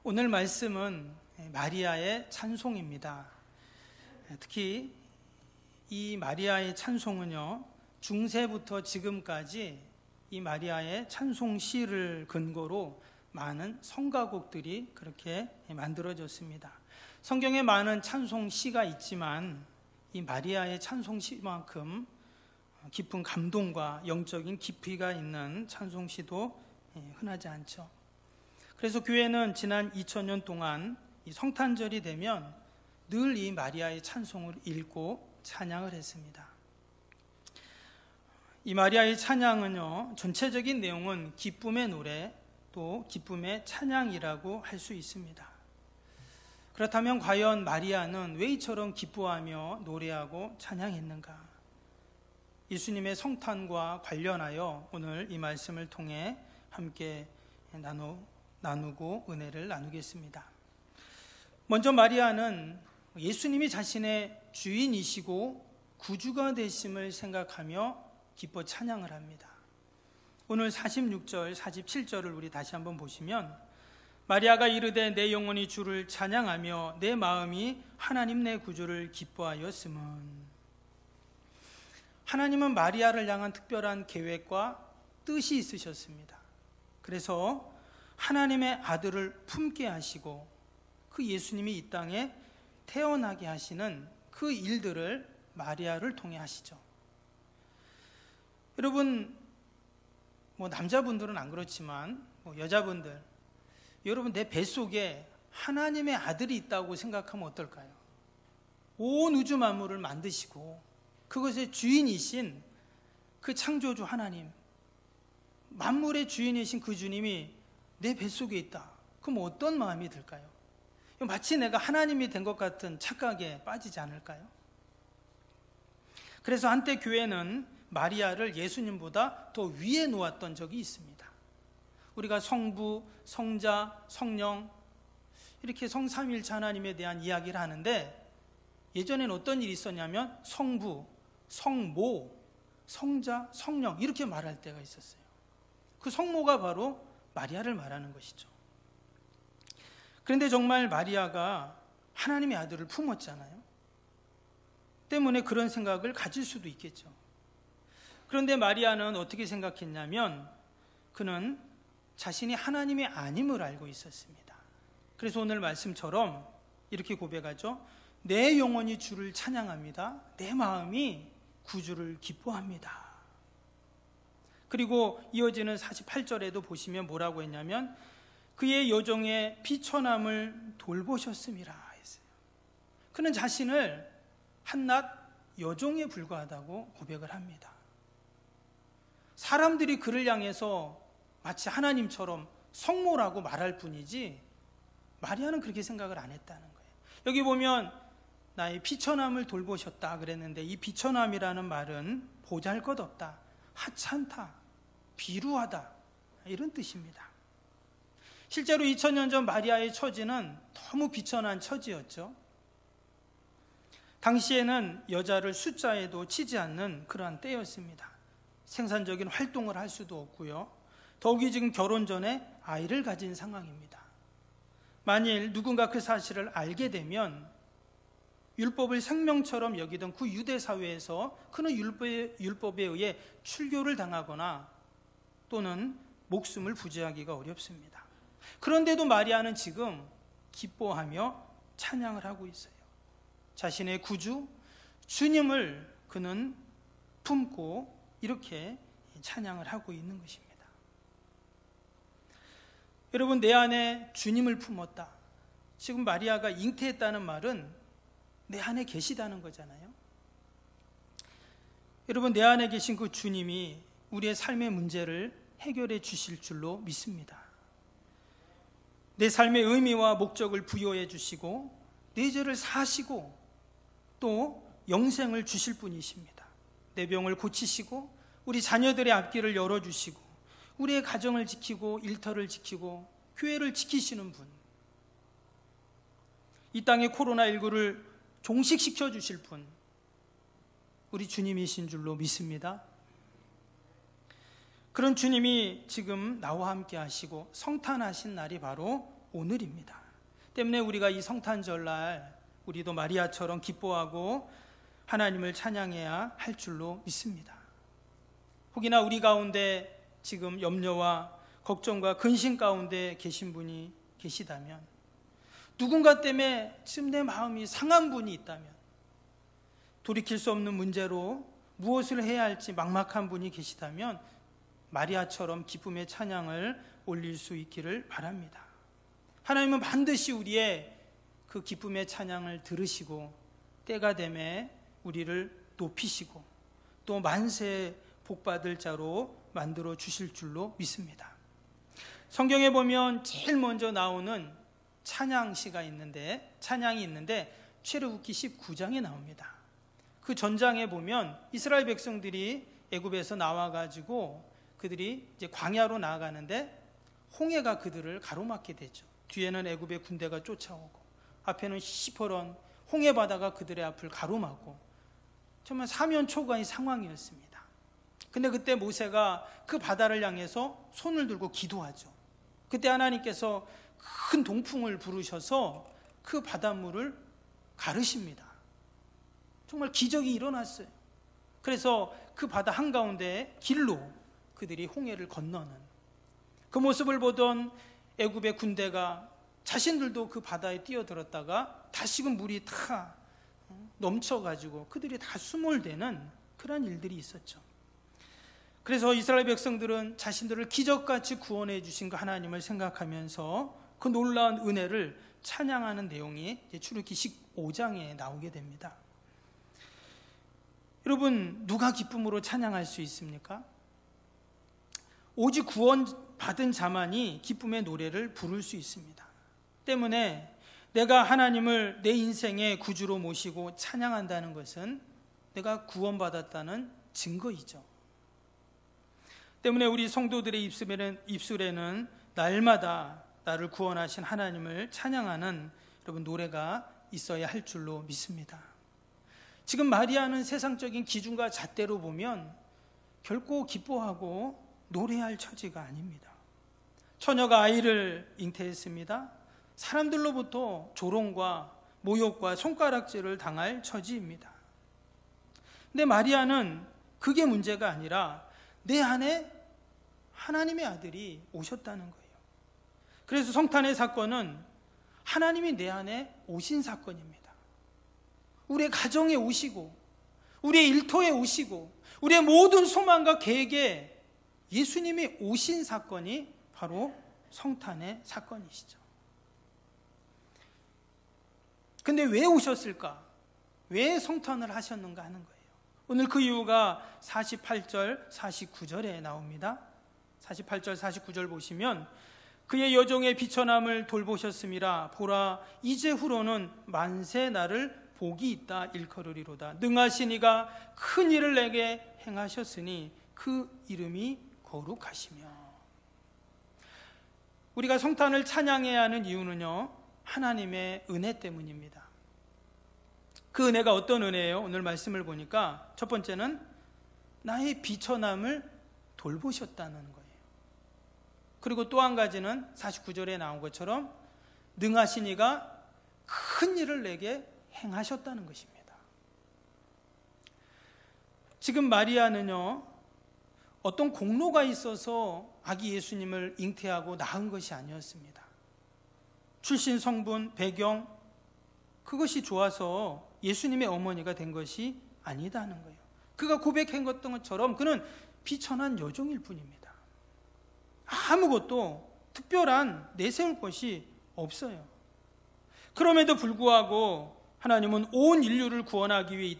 오늘 말씀은 마리아의 찬송입니다. 특히 이 마리아의 찬송은요, 중세부터 지금까지 이 마리아의 찬송 시를 근거로 많은 성가곡들이 그렇게 만들어졌습니다. 성경에 많은 찬송 시가 있지만 이 마리아의 찬송 시만큼 깊은 감동과 영적인 깊이가 있는 찬송 시도 흔하지 않죠. 그래서 교회는 지난 2000년 동안 이 성탄절이 되면 늘 이 마리아의 찬송을 읽고 찬양을 했습니다. 이 마리아의 찬양은요, 전체적인 내용은 기쁨의 노래, 또 기쁨의 찬양이라고 할 수 있습니다. 그렇다면 과연 마리아는 왜 이처럼 기뻐하며 노래하고 찬양했는가? 예수님의 성탄과 관련하여 오늘 이 말씀을 통해 함께 나누고 은혜를 나누겠습니다. 먼저 마리아는 예수님이 자신의 주인이시고 구주가 되심을 생각하며 기뻐 찬양을 합니다. 오늘 46절, 47절을 우리 다시 한번 보시면 마리아가 이르되 내 영혼이 주를 찬양하며 내 마음이 하나님 내 구주를 기뻐하였음은. 하나님은 마리아를 향한 특별한 계획과 뜻이 있으셨습니다. 그래서 하나님의 아들을 품게 하시고 그 예수님이 이 땅에 태어나게 하시는 그 일들을 마리아를 통해 하시죠. 여러분, 남자분들은 안 그렇지만 여자분들, 여러분 내 뱃속에 하나님의 아들이 있다고 생각하면 어떨까요? 온 우주 만물을 만드시고 그것의 주인이신 그 창조주 하나님, 만물의 주인이신 그 주님이 내 뱃속에 있다. 그럼 어떤 마음이 들까요? 마치 내가 하나님이 된 것 같은 착각에 빠지지 않을까요? 그래서 한때 교회는 마리아를 예수님보다 더 위에 놓았던 적이 있습니다. 우리가 성부, 성자, 성령 이렇게 성삼위일체 하나님에 대한 이야기를 하는데 예전에는 어떤 일이 있었냐면 성부, 성모, 성자, 성령 이렇게 말할 때가 있었어요. 그 성모가 바로 마리아를 말하는 것이죠. 그런데 정말 마리아가 하나님의 아들을 품었잖아요. 때문에 그런 생각을 가질 수도 있겠죠. 그런데 마리아는 어떻게 생각했냐면 그는 자신이 하나님이 아님을 알고 있었습니다. 그래서 오늘 말씀처럼 이렇게 고백하죠. 내 영혼이 주를 찬양합니다. 내 마음이 구주를 기뻐합니다. 그리고 이어지는 48절에도 보시면 뭐라고 했냐면 그의 여종의 비천함을 돌보셨음이라 했어요. 그는 자신을 한낱 여종에 불과하다고 고백을 합니다. 사람들이 그를 향해서 마치 하나님처럼 성모라고 말할 뿐이지 마리아는 그렇게 생각을 안 했다는 거예요. 여기 보면 나의 비천함을 돌보셨다 그랬는데 이 비천함이라는 말은 보잘것없다, 하찮다, 비루하다 이런 뜻입니다. 실제로 2000년 전 마리아의 처지는 너무 비천한 처지였죠. 당시에는 여자를 숫자에도 치지 않는 그러한 때였습니다. 생산적인 활동을 할 수도 없고요. 더욱이 지금 결혼 전에 아이를 가진 상황입니다. 만일 누군가 그 사실을 알게 되면 율법을 생명처럼 여기던 그 유대 사회에서 그는 율법에 의해 출교를 당하거나 또는 목숨을 부지하기가 어렵습니다. 그런데도 마리아는 지금 기뻐하며 찬양을 하고 있어요. 자신의 구주 주님을 그는 품고 이렇게 찬양을 하고 있는 것입니다. 여러분, 내 안에 주님을 품었다. 지금 마리아가 잉태했다는 말은 내 안에 계시다는 거잖아요. 여러분, 내 안에 계신 그 주님이 우리의 삶의 문제를 해결해 주실 줄로 믿습니다. 내 삶의 의미와 목적을 부여해 주시고 내 죄를 사하시고 또 영생을 주실 분이십니다. 내 병을 고치시고 우리 자녀들의 앞길을 열어주시고 우리의 가정을 지키고 일터를 지키고 교회를 지키시는 분, 이 땅의 코로나19를 종식시켜 주실 분, 우리 주님이신 줄로 믿습니다. 그런 주님이 지금 나와 함께 하시고 성탄하신 날이 바로 오늘입니다. 때문에 우리가 이 성탄절날 우리도 마리아처럼 기뻐하고 하나님을 찬양해야 할 줄로 믿습니다. 혹이나 우리 가운데 지금 염려와 걱정과 근심 가운데 계신 분이 계시다면, 누군가 때문에 지금 내 마음이 상한 분이 있다면, 돌이킬 수 없는 문제로 무엇을 해야 할지 막막한 분이 계시다면 마리아처럼 기쁨의 찬양을 올릴 수 있기를 바랍니다. 하나님은 반드시 우리의 그 기쁨의 찬양을 들으시고 때가 되매 우리를 높이시고 또 만세 복받을 자로 만들어 주실 줄로 믿습니다. 성경에 보면 제일 먼저 나오는 찬양이 있는데 출애굽기 19장에 나옵니다. 그 전장에 보면 이스라엘 백성들이 애굽에서 나와가지고 그들이 이제 광야로 나아가는데 홍해가 그들을 가로막게 되죠. 뒤에는 애굽의 군대가 쫓아오고 앞에는 시퍼런 홍해 바다가 그들의 앞을 가로막고 정말 사면초가의 상황이었습니다. 근데 그때 모세가 그 바다를 향해서 손을 들고 기도하죠. 그때 하나님께서 큰 동풍을 부르셔서 그 바닷물을 가르십니다. 정말 기적이 일어났어요. 그래서 그 바다 한가운데 길로 그들이 홍해를 건너는 그 모습을 보던 애굽의 군대가 자신들도 그 바다에 뛰어들었다가 다시금 물이 다 넘쳐가지고 그들이 다 수몰되는 그런 일들이 있었죠. 그래서 이스라엘 백성들은 자신들을 기적같이 구원해 주신 그 하나님을 생각하면서 그 놀라운 은혜를 찬양하는 내용이 출애굽기 15장에 나오게 됩니다. 여러분, 누가 기쁨으로 찬양할 수 있습니까? 오직 구원 받은 자만이 기쁨의 노래를 부를 수 있습니다. 때문에 내가 하나님을 내 인생의 구주로 모시고 찬양한다는 것은 내가 구원받았다는 증거이죠. 때문에 우리 성도들의 입술에는 날마다 나를 구원하신 하나님을 찬양하는 여러분 노래가 있어야 할 줄로 믿습니다. 지금 마리아는 세상적인 기준과 잣대로 보면 결코 기뻐하고 노래할 처지가 아닙니다. 처녀가 아이를 잉태했습니다. 사람들로부터 조롱과 모욕과 손가락질을 당할 처지입니다. 근데 마리아는 그게 문제가 아니라 내 안에 하나님의 아들이 오셨다는 거예요. 그래서 성탄의 사건은 하나님이 내 안에 오신 사건입니다. 우리의 가정에 오시고 우리의 일터에 오시고 우리의 모든 소망과 계획에 예수님이 오신 사건이 바로 성탄의 사건이시죠. 근데 왜 오셨을까? 왜 성탄을 하셨는가 하는 거예요. 오늘 그 이유가 48절, 49절에 나옵니다. 48절, 49절 보시면 그의 여종의 비천함을 돌보셨음이라 보라 이제후로는 만세 나를 복이 있다 일컬으리로다. 능하신 이가 큰 일을 내게 행하셨으니 그 이름이 거룩하시며. 우리가 성탄을 찬양해야 하는 이유는요, 하나님의 은혜 때문입니다. 그 은혜가 어떤 은혜예요? 오늘 말씀을 보니까 첫 번째는 나의 비천함을 돌보셨다는 거예요. 그리고 또 한 가지는 49절에 나온 것처럼 능하신 이가 큰 일을 내게 행하셨다는 것입니다. 지금 마리아는요, 어떤 공로가 있어서 아기 예수님을 잉태하고 낳은 것이 아니었습니다. 출신, 성분, 배경, 그것이 좋아서 예수님의 어머니가 된 것이 아니다는 거예요. 그가 고백한 것처럼 그는 비천한 여종일 뿐입니다. 아무것도 특별한 내세울 것이 없어요. 그럼에도 불구하고 하나님은 온 인류를 구원하기 위해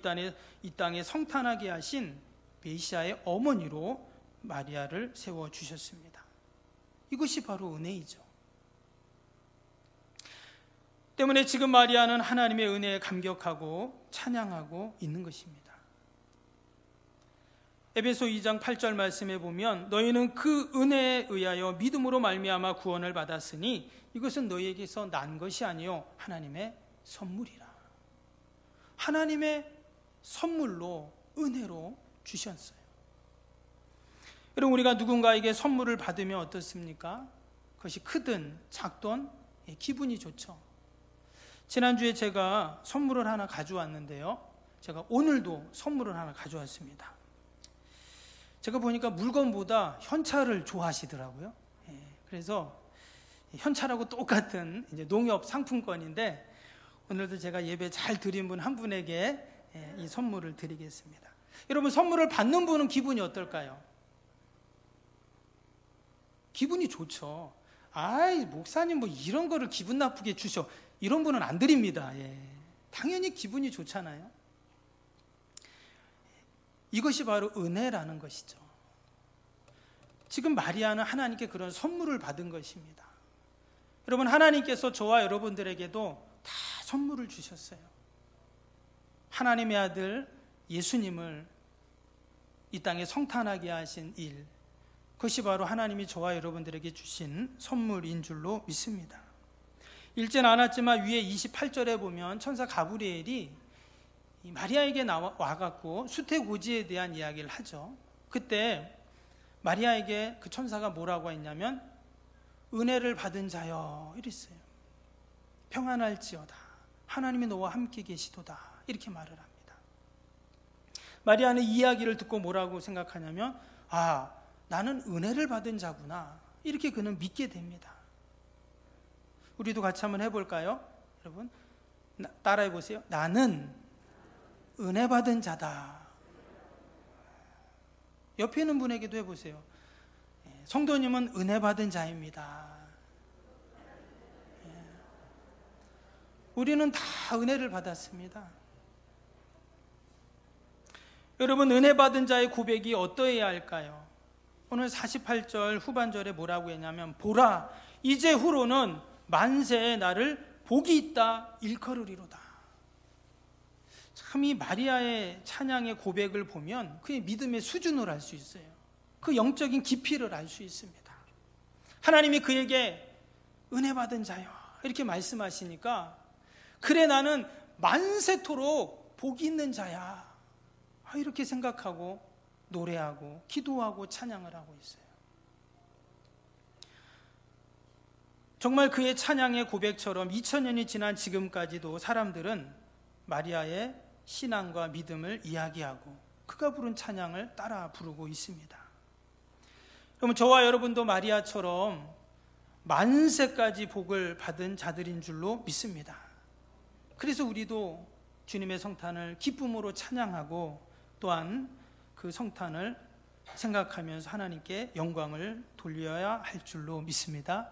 이 땅에 성탄하게 하신 메시아의 어머니로 마리아를 세워주셨습니다. 이것이 바로 은혜이죠. 때문에 지금 마리아는 하나님의 은혜에 감격하고 찬양하고 있는 것입니다. 에베소 2장 8절 말씀에 보면 너희는 그 은혜에 의하여 믿음으로 말미암아 구원을 받았으니 이것은 너희에게서 난 것이 아니요 하나님의 선물이라. 하나님의 선물로 은혜로 주셨어요. 여러분, 우리가 누군가에게 선물을 받으면 어떻습니까? 그것이 크든 작든 기분이 좋죠. 지난주에 제가 선물을 하나 가져왔는데요. 제가 오늘도 선물을 하나 가져왔습니다. 제가 보니까 물건보다 현찰을 좋아하시더라고요. 그래서 현찰하고 똑같은 이제 농협 상품권인데 오늘도 제가 예배 잘 드린 분 한 분에게 이 선물을 드리겠습니다. 여러분, 선물을 받는 분은 기분이 어떨까요? 기분이 좋죠. 아이, 목사님 뭐 이런 거를 기분 나쁘게 주셔, 이런 분은 안 드립니다. 당연히 기분이 좋잖아요. 이것이 바로 은혜라는 것이죠. 지금 마리아는 하나님께 그런 선물을 받은 것입니다. 여러분, 하나님께서 저와 여러분들에게도 다 선물을 주셨어요. 하나님의 아들 예수님을 이 땅에 성탄하게 하신 일, 그것이 바로 하나님이 저와 여러분들에게 주신 선물인 줄로 믿습니다. 읽진 않았지만 위에 28절에 보면 천사 가브리엘이 마리아에게 와갖고 수태고지에 대한 이야기를 하죠. 그때 마리아에게 그 천사가 뭐라고 했냐면 은혜를 받은 자여 이랬어요. 평안할지어다, 하나님이 너와 함께 계시도다, 이렇게 말을 합니다. 마리아는 이 이야기를 듣고 뭐라고 생각하냐면 나는 은혜를 받은 자구나, 이렇게 그는 믿게 됩니다. 우리도 같이 한번 해볼까요? 여러분, 따라해 보세요. 나는 은혜 받은 자다. 옆에 있는 분에게도 해보세요. 성도님은 은혜 받은 자입니다. 우리는 다 은혜를 받았습니다. 여러분, 은혜 받은 자의 고백이 어떠해야 할까요? 오늘 48절 후반절에 뭐라고 했냐면 보라, 이제 후로는 만세에 나를 복이 있다 일컬으리로다. 참, 이 마리아의 찬양의 고백을 보면 그의 믿음의 수준을 알 수 있어요. 그 영적인 깊이를 알 수 있습니다. 하나님이 그에게 은혜 받은 자여 이렇게 말씀하시니까 그래, 나는 만세토록 복이 있는 자야, 이렇게 생각하고 노래하고 기도하고 찬양을 하고 있어요. 정말 그의 찬양의 고백처럼 2000년이 지난 지금까지도 사람들은 마리아의 신앙과 믿음을 이야기하고 그가 부른 찬양을 따라 부르고 있습니다. 그럼 저와 여러분도 마리아처럼 만세까지 복을 받은 자들인 줄로 믿습니다. 그래서 우리도 주님의 성탄을 기쁨으로 찬양하고 또한 그 성탄을 생각하면서 하나님께 영광을 돌려야 할 줄로 믿습니다.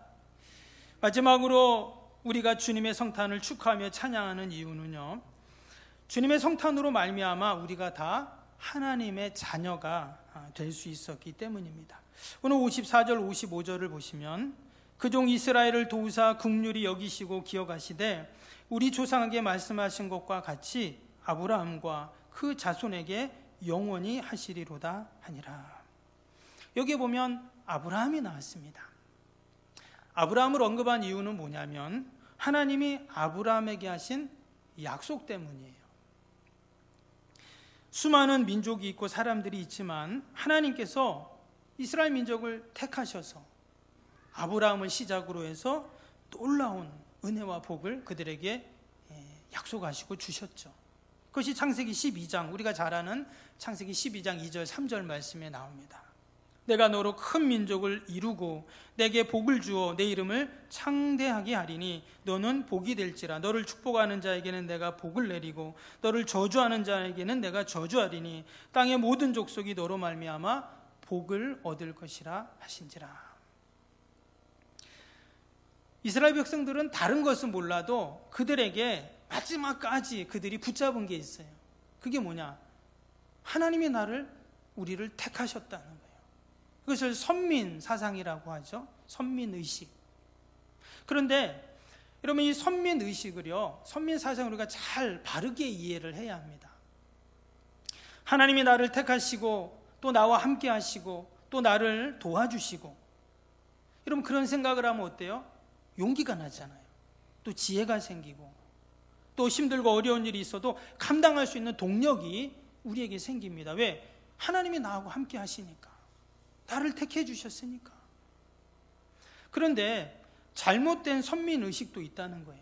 마지막으로 우리가 주님의 성탄을 축하하며 찬양하는 이유는요, 주님의 성탄으로 말미암아 우리가 다 하나님의 자녀가 될 수 있었기 때문입니다. 오늘 54절 55절을 보시면 그 종 이스라엘을 도우사 긍휼히 여기시고 기억하시되 우리 조상에게 말씀하신 것과 같이 아브라함과 그 자손에게 영원히 하시리로다 하니라. 여기 보면 아브라함이 나왔습니다. 아브라함을 언급한 이유는 뭐냐면 하나님이 아브라함에게 하신 약속 때문이에요. 수많은 민족이 있고 사람들이 있지만 하나님께서 이스라엘 민족을 택하셔서 아브라함을 시작으로 해서 놀라운 은혜와 복을 그들에게 약속하시고 주셨죠. 그것이 창세기 12장, 우리가 잘 아는 창세기 12장 2절 3절 말씀에 나옵니다. 내가 너로 큰 민족을 이루고 내게 복을 주어 내 이름을 창대하게 하리니 너는 복이 될지라. 너를 축복하는 자에게는 내가 복을 내리고 너를 저주하는 자에게는 내가 저주하리니 땅의 모든 족속이 너로 말미암아 복을 얻을 것이라 하신지라. 이스라엘 백성들은 다른 것은 몰라도 그들에게 마지막까지 그들이 붙잡은 게 있어요. 그게 뭐냐? 하나님이 우리를 택하셨다는 거예요. 그것을 선민 사상이라고 하죠. 선민의식. 그런데 여러분, 이 선민의식을요, 선민 사상을 우리가 잘 바르게 이해를 해야 합니다. 하나님이 나를 택하시고 또 나와 함께 하시고 또 나를 도와주시고, 여러분 그런 생각을 하면 어때요? 용기가 나잖아요. 또 지혜가 생기고 또 힘들고 어려운 일이 있어도 감당할 수 있는 동력이 우리에게 생깁니다. 왜? 하나님이 나하고 함께 하시니까, 나를 택해 주셨으니까. 그런데 잘못된 선민의식도 있다는 거예요.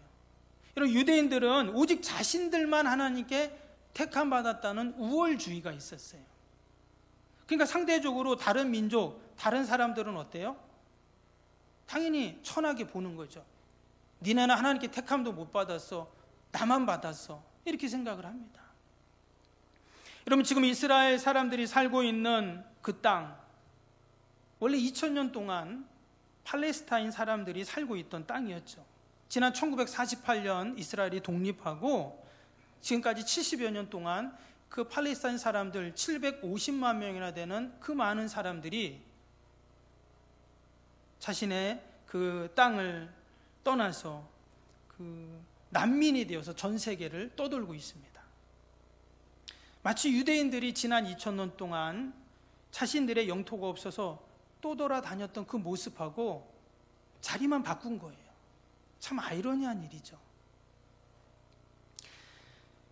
여러분, 유대인들은 오직 자신들만 하나님께 택함받았다는 우월주의가 있었어요. 그러니까 상대적으로 다른 민족, 다른 사람들은 어때요? 당연히 천하게 보는 거죠. 니네는 하나님께 택함도 못 받았어, 나만 받았어, 이렇게 생각을 합니다. 여러분, 지금 이스라엘 사람들이 살고 있는 그 땅, 원래 2000년 동안 팔레스타인 사람들이 살고 있던 땅이었죠. 지난 1948년 이스라엘이 독립하고 지금까지 70여 년 동안 그 팔레스타인 사람들 750만 명이나 되는 그 많은 사람들이 자신의 그 땅을 떠나서 그 난민이 되어서 전 세계를 떠돌고 있습니다. 마치 유대인들이 지난 2000년 동안 자신들의 영토가 없어서 떠돌아다녔던 그 모습하고 자리만 바꾼 거예요. 참 아이러니한 일이죠.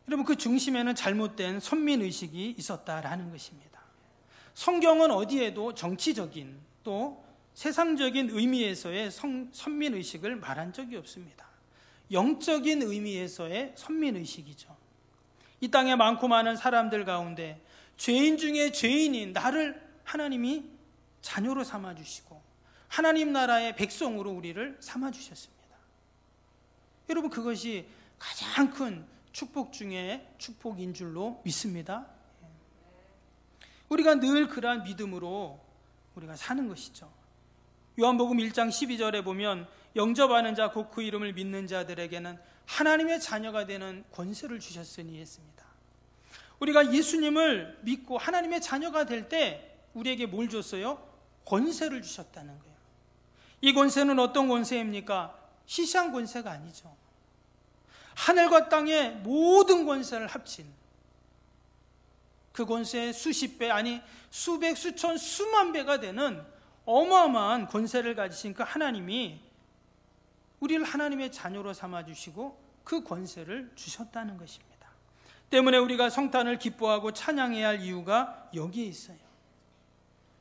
여러분, 그 중심에는 잘못된 선민의식이 있었다라는 것입니다. 성경은 어디에도 정치적인 또 세상적인 의미에서의 선민의식을 말한 적이 없습니다. 영적인 의미에서의 선민의식이죠. 이 땅에 많고 많은 사람들 가운데 죄인 중에 죄인인 나를 하나님이 자녀로 삼아주시고 하나님 나라의 백성으로 우리를 삼아주셨습니다. 여러분, 그것이 가장 큰 축복 중에 축복인 줄로 믿습니다. 우리가 늘 그러한 믿음으로 우리가 사는 것이죠. 요한복음 1장 12절에 보면 영접하는 자 곧 그 이름을 믿는 자들에게는 하나님의 자녀가 되는 권세를 주셨으니 했습니다. 우리가 예수님을 믿고 하나님의 자녀가 될 때 우리에게 뭘 줬어요? 권세를 주셨다는 거예요. 이 권세는 어떤 권세입니까? 시시한 권세가 아니죠. 하늘과 땅의 모든 권세를 합친 그 권세의 수십 배, 아니 수백, 수천, 수만 배가 되는 어마어마한 권세를 가지신 그 하나님이 우리를 하나님의 자녀로 삼아주시고 그 권세를 주셨다는 것입니다. 때문에 우리가 성탄을 기뻐하고 찬양해야 할 이유가 여기에 있어요.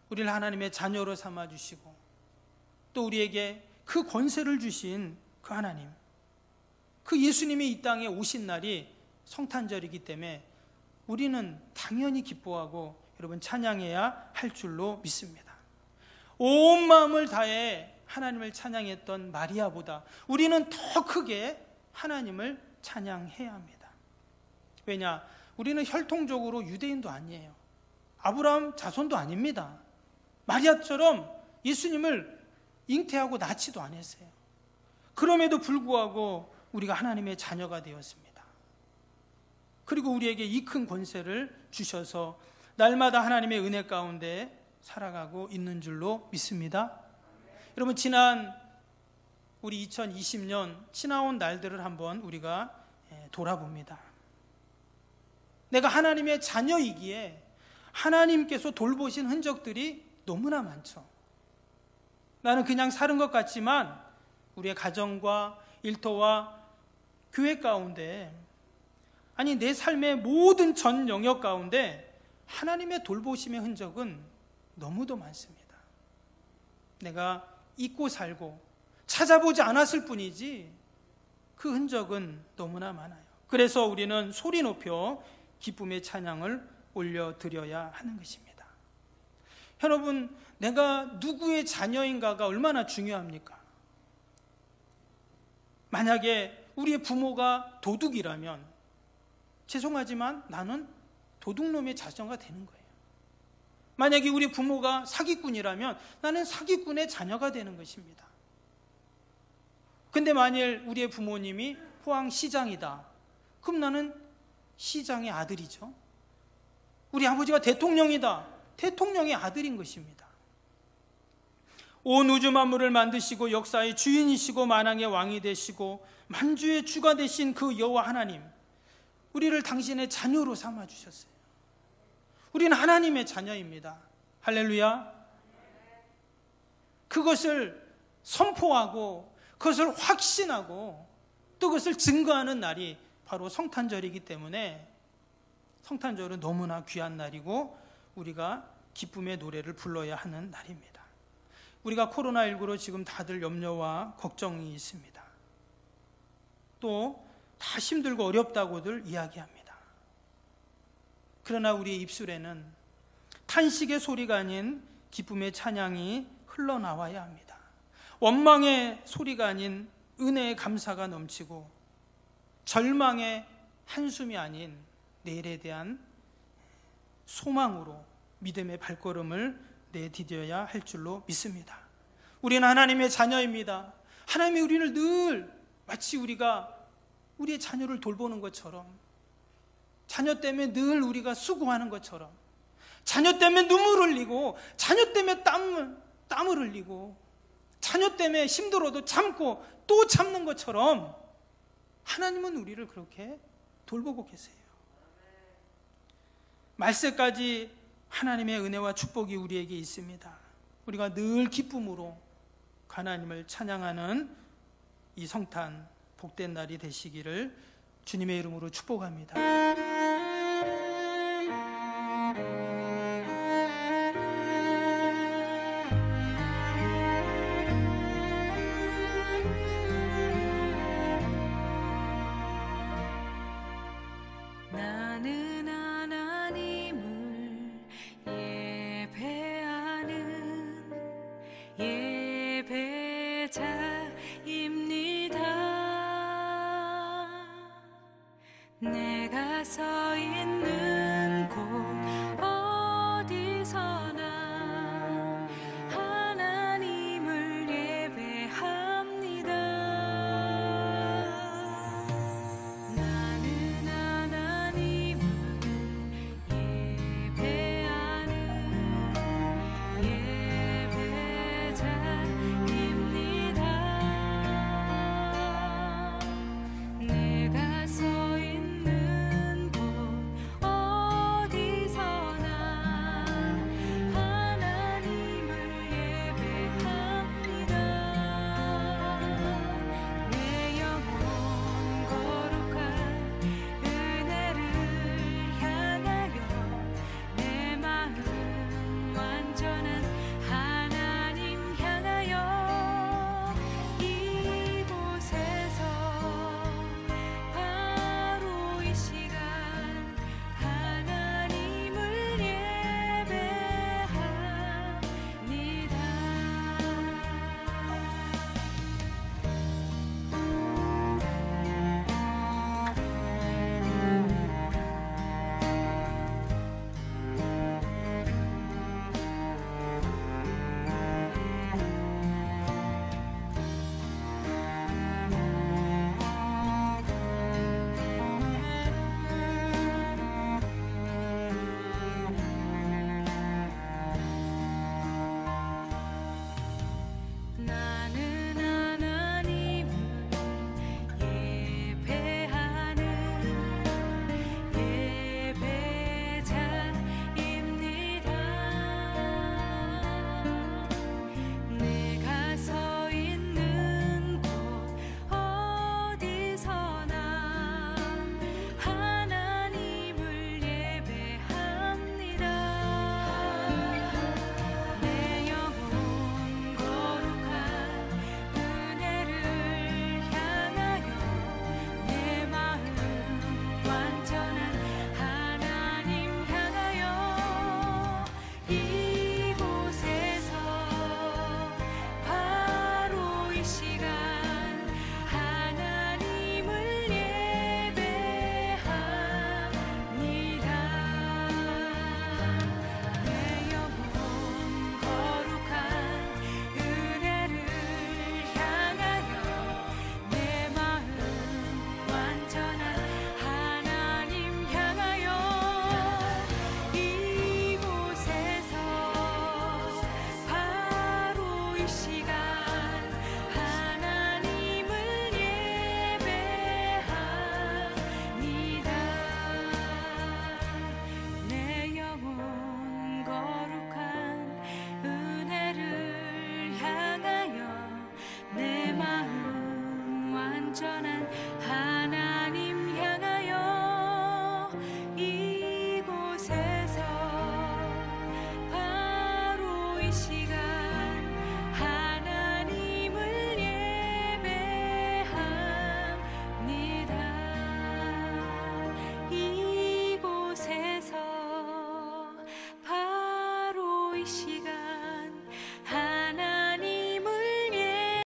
우리를 하나님의 자녀로 삼아주시고 또 우리에게 그 권세를 주신 그 하나님, 그 예수님이 이 땅에 오신 날이 성탄절이기 때문에 우리는 당연히 기뻐하고 여러분 찬양해야 할 줄로 믿습니다. 온 마음을 다해 하나님을 찬양했던 마리아보다 우리는 더 크게 하나님을 찬양해야 합니다. 왜냐? 우리는 혈통적으로 유대인도 아니에요. 아브라함 자손도 아닙니다. 마리아처럼 예수님을 잉태하고 낳지도 않았어요. 그럼에도 불구하고 우리가 하나님의 자녀가 되었습니다. 그리고 우리에게 이 큰 권세를 주셔서 날마다 하나님의 은혜 가운데 살아가고 있는 줄로 믿습니다. 여러분, 지난 우리 2020년 지나온 날들을 한번 우리가 돌아봅니다. 내가 하나님의 자녀이기에 하나님께서 돌보신 흔적들이 너무나 많죠. 나는 그냥 사는 것 같지만 우리의 가정과 일터와 교회 가운데, 아니 내 삶의 모든 전 영역 가운데 하나님의 돌보심의 흔적은 너무도 많습니다. 내가 잊고 살고 찾아보지 않았을 뿐이지 그 흔적은 너무나 많아요. 그래서 우리는 소리 높여 기쁨의 찬양을 올려드려야 하는 것입니다. 여러분, 내가 누구의 자녀인가가 얼마나 중요합니까? 만약에 우리의 부모가 도둑이라면 죄송하지만 나는 도둑놈의 자녀가 되는 거예요. 만약에 우리 부모가 사기꾼이라면 나는 사기꾼의 자녀가 되는 것입니다. 근데 만일 우리의 부모님이 포항시장이다, 그럼 나는 시장의 아들이죠. 우리 아버지가 대통령이다, 대통령의 아들인 것입니다. 온 우주 만물을 만드시고 역사의 주인이시고 만왕의 왕이 되시고 만주의 주가 되신 그 여호와 하나님, 우리를 당신의 자녀로 삼아주셨어요. 우리는 하나님의 자녀입니다. 할렐루야. 그것을 선포하고 그것을 확신하고 또 그것을 증거하는 날이 바로 성탄절이기 때문에 성탄절은 너무나 귀한 날이고 우리가 기쁨의 노래를 불러야 하는 날입니다. 우리가 코로나19로 지금 다들 염려와 걱정이 있습니다. 또 다 힘들고 어렵다고들 이야기합니다. 그러나 우리의 입술에는 탄식의 소리가 아닌 기쁨의 찬양이 흘러나와야 합니다. 원망의 소리가 아닌 은혜의 감사가 넘치고 절망의 한숨이 아닌 내일에 대한 소망으로 믿음의 발걸음을 내디뎌야 할 줄로 믿습니다. 우리는 하나님의 자녀입니다. 하나님이 우리를 늘 마치 우리가 우리의 자녀를 돌보는 것처럼, 자녀 때문에 늘 우리가 수고하는 것처럼, 자녀 때문에 눈물을 흘리고, 자녀 때문에 땀을 흘리고, 자녀 때문에 힘들어도 참고 또 참는 것처럼 하나님은 우리를 그렇게 돌보고 계세요. 말세까지 하나님의 은혜와 축복이 우리에게 있습니다. 우리가 늘 기쁨으로 하나님을 찬양하는 이 성탄 복된 날이 되시기를 주님의 이름으로 축복합니다. 나는 하나님을 예배하는 예배자입니다. 내가 서 있는 곳 어디서나 하나님을 예배합니다. 나는 하나님을 예배하는 예배자입니다. 내가 서 있는 곳 어디서나 하나님을 예배합니다. 내 영혼 거룩한 은혜를 향하여 내 마음 완전한 하나님 향하여 이곳에서 바로 이 시간 하나님을 예배합니다. 나는 하나님을 예배하는 예배자입니다. 내가 서 있는 곳 어디서나 하나님을 예배합니다. 내 영혼 거룩한 은혜를 향하여 내 마음 완전한 하나님 향하여 이곳에서 바로 이 시간 하나님을 예배합니다. 내 영혼 거룩한 은혜를 향하여 내 마음 완전한 하나님 향하여 이곳에서 바로 이 시간 하나님을 예배합니다. 내 영혼 거룩한 은혜를 향하여 내 마음 완전한 하나님 향하여 이곳에서 바로 이 시간 이 시간